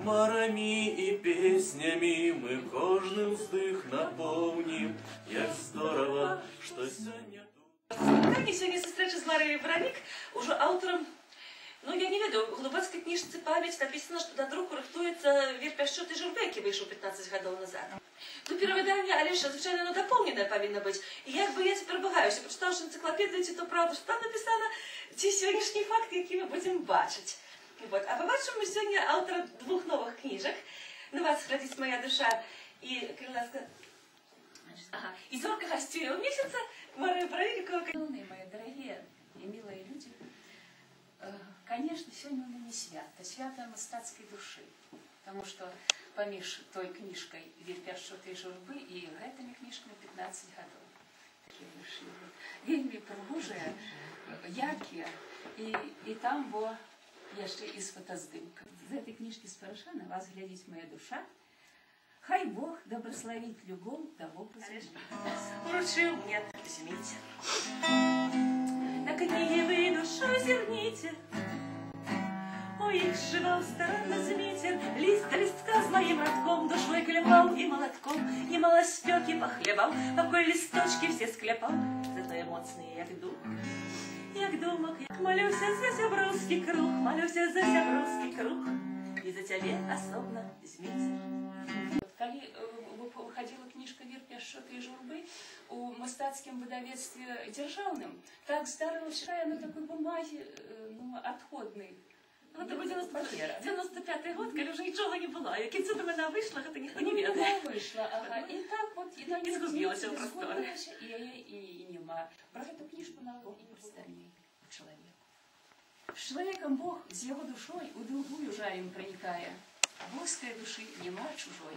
марами і песнями ми кожний вздих наповним. Як здорово, що сьогодні тут. Как сьогодні зустріча з Марією Веронік, уже автором, ну я не веду, в Глубоцькій книжці «Пам'ять» написано, що на друку рихтується вір «Пяшчоти Журби», який вийшов 15 років назад. Ну, перевидання, але ж, звичайно, воно доповнене повинно бути. І якби я тепер багаюся, прочитавши енциклопедію, чи то правда, що там написано, ці сьогоднішні факти, які ми будемо бачити. Вот. А побачимо ми сьогодні автора двох нових книжок. «На вас хранить моя душа» і «Криласка». Ага. И «Зорка гостюля у месяца» Мария Вероника. Мои дорогие и милые люди, конечно, сегодня у меня не свято, свято мастацкой души, потому что поміж той книжкой «Вір Пяшчоти Журби» и гэтыми книжками 15 годов. Такие вышли. Вельми пригожие, яркие, и там бо еще и с фотоздымкой. Из этой книжки с Параша «На вас глядит моя душа». Хай Бог добрословит любовь до образа. Вручил мне, возьмите. На книге вы душу зерните. Ой, их сшивал старанно Змитер, лист до листка с моим родком, душой клепал и молотком, немало спек и похлебал, покой листочки все склепал, зато эмоцные, як дух. Як думок, як молюся за Зябровский круг, молюся за Зябровский круг, и за тебе особно, Змитер. Коли выходила книжка «Вір Пяшчоти Журби» у мастацкім выдавецтве дзяржаўным, так здарылася, что я на такой бумаге, ну, отходной. Ну, это был 95-й год, когда уже ничего не было. И кінцю до мене вийшла, это никто не ведает. Ну, вийшла, ага. І так от, і згубилася в просторі. І нема. Про эту книжку на і представлений чоловіку. С человеком Бог с его душой у другую жарем проникая. Божской души нема чужой,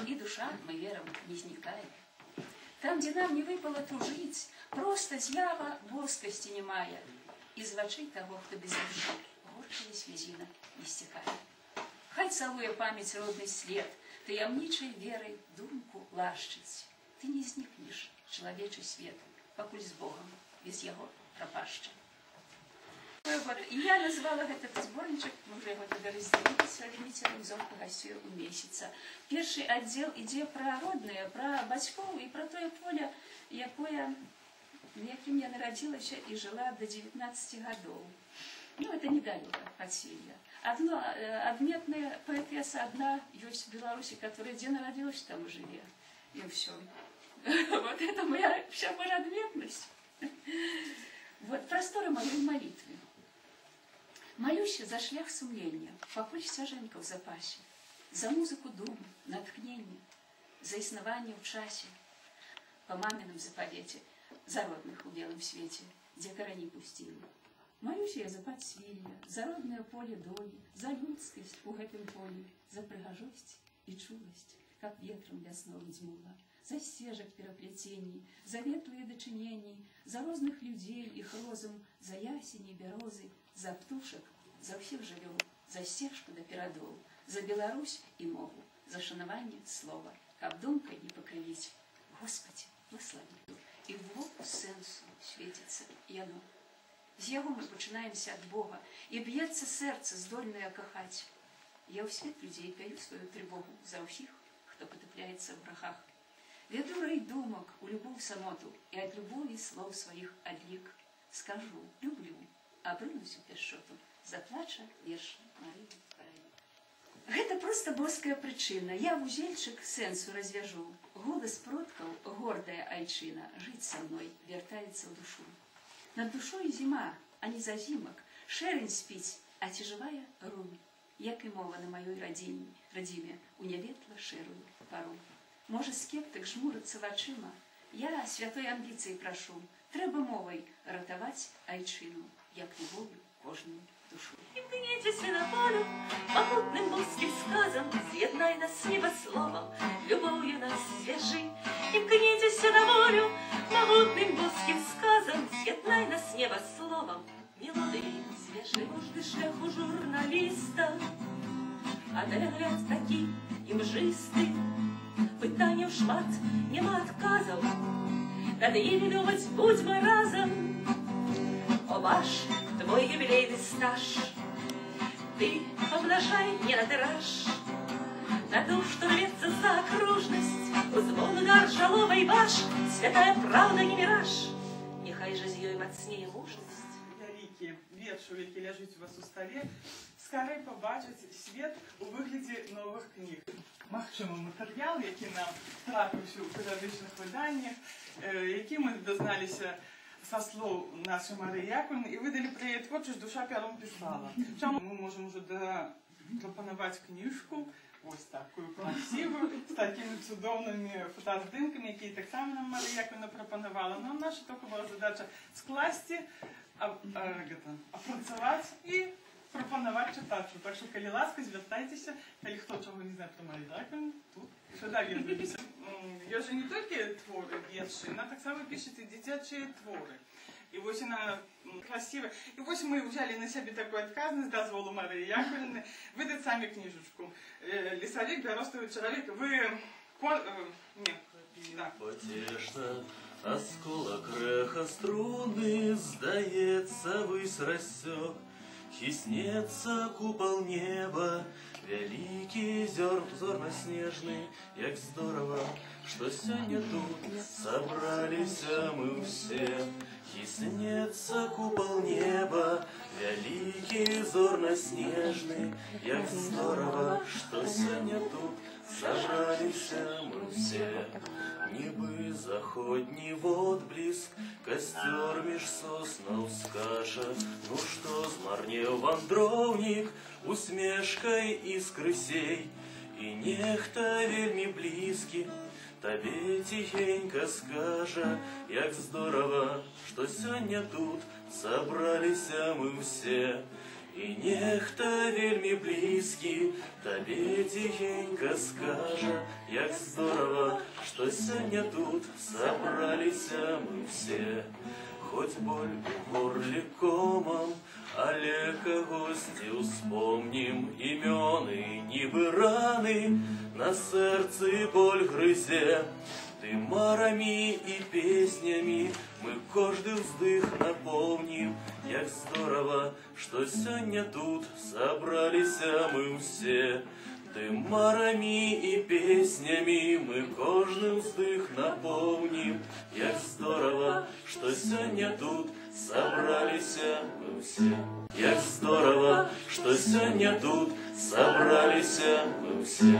и душа, мы верим, не зникает. Там, где нам не выпало тружить, просто з'ява боскости немая, из очей того, кто без души, горькая слезина не стекает. Хай целуя память родный след, таямничей верой думку лашчить. Ты не зникнешь, человечий свет, покуль с Богом, без его пропащим. И я назвала этот сборничек, мы уже его тогда разделили с Зміцером «Зорка гостюля у месяца». Перший отдел ідзе про родные, про бацькоў и про тое поле, якім я народилась и жила до 19 годов. Ну, это недалеко от Селья. Адметная поэтесса одна есть в Беларуси, которая где народилась, там и живе. И все. Вот это моя вся моя адметность. Вот просторы моей молитвы. Молюся за шлях сумлення, покуль стяженька в запасі, за музику думу, натхнення, за існування в часі, по маминым заповете, за родных у белом свете, где корони пустили. Молюся я за подсвилья, за родное поле доли, за людскость у гэтым полі, за прыгажосць и чулость, как ветром вясной дьмула, за стежек пераплетений, за ветлые дочинений, за розных людей, их розум, за ясени, берозы, за птушек, за всех жывёл, за стежку до перадол, за Беларусь и мову, за шанаванне слова, каб думкой не покривить. Господи, благослови. И в воку сенсу светится яно. З яго мы пачынаемся от Бога, и бьется сердце, здольное кахать. Я у свет людей пою свою тревогу за всех, кто потопляется в грахах. Веду рей думок у любовь самоту, и от любови слов своих одлик. Скажу, люблю, обрынусь у Пяшчоту, заплача верш Марии Вероніки. Гэта просто боская причина. Я вузельчик сенсу развяжу. Голос продков, гордая айчина, жить со мной, вертается в душу. Над душой зима, а не зазимок, шерень спить, а ці живая рунь. Як і мова на моей родиме, у няветла шерую пару. Може скептик жмуриться вачима, я святой амбіції прошу, треба мовой ратовать айчину, як любов'ю кожну душу. Имкнитесь на волю, попутным божским сказом, з'єднай нас с небословом, любовью нас свяжи. Имкнитесь на волю, могутным божским сказом, з'єднай нас с небословом, мелодии свяжи. Кожный шлях у журналиста, а далегляд такі і мжисти. Питаннів шмат, нема отказов, над ими думать будьмо разом. О, ваш твой юбилейный стаж, ты помножаешь урожай, не на тираж, на то, что рвется за окружность, звон удар жаловой баш, святая правда не мираж, нехай же з ёй мацнее мужність. Вялікі вершы, які ляжаць у вас у стале, скорей побачаць свет у выглядзе новых кніг. Магчыма, матэрыял, які нам трапіўся ў перыядычных выданнях, які мы дазналіся са слоў нашай Марыі Яковлевны і выдалі пра яе творчасць «Душа пяром пісала». Чаму мы можам ужо прапанаваць кніжку, ось такую красивую, з такими цудоўнымі фотаздымкамі, якія таксама нам Марыя Яковлевна прапанавала. Но наша толькі была задача скласці, апрацаваць і прапанаваць чытачу. Так што, калі ласка, звяртайцеся, калі хто чаго не знае пра Марыю Яковлевну, тут що даведваемся. Ёсць жа не толькі творы, вершы, яна таксама піша і дзіцячыя творы. І вось яна красивая. І вось мы взяли на сябе такую адказнасць, дазволу Марыі Яковлевны, выдаць самі кніжачку. Лесавік, бяростовы чалавек, вы... Потешно, осколок рэха струны, здаецца, высь рассёк. Хіснецца купал неба, вялікі зорна-снежны, як здорова, што сёння тут сабраліся мы ўсе. Хіснецца купал неба, вялікі зорна-снежны, як здорова, што сёння тут сабраліся мы ўсе. Нібы заходні водбліск, касцёр між соснаў скача. Ну што змарнеў вандроўнік, усмешкай іскры сей, і нехта вельмі блізкі табе ціхенька скажа, як здорова, што сёння тут сабраліся мы ўсе. І нехта вельмі блізкі табе ціхенька скажа, як здорова, што сёння тут сабраліся мы ўсе. Хоць боль у горле комам, але кагосьці ўспомнім, імёны нібы раны, на сэрцы боль грызе. Ты марамі і песнямі мы кожны ўздых напоўнім, як здорова, што сёння тут сабраліся мы ўсе. Ты марамі і песнямі мы кожны ўздых напоўнім, як здорова, што сёння тут сабраліся мы ўсе. Як здорова, што сёння тут сабраліся мы ўсе.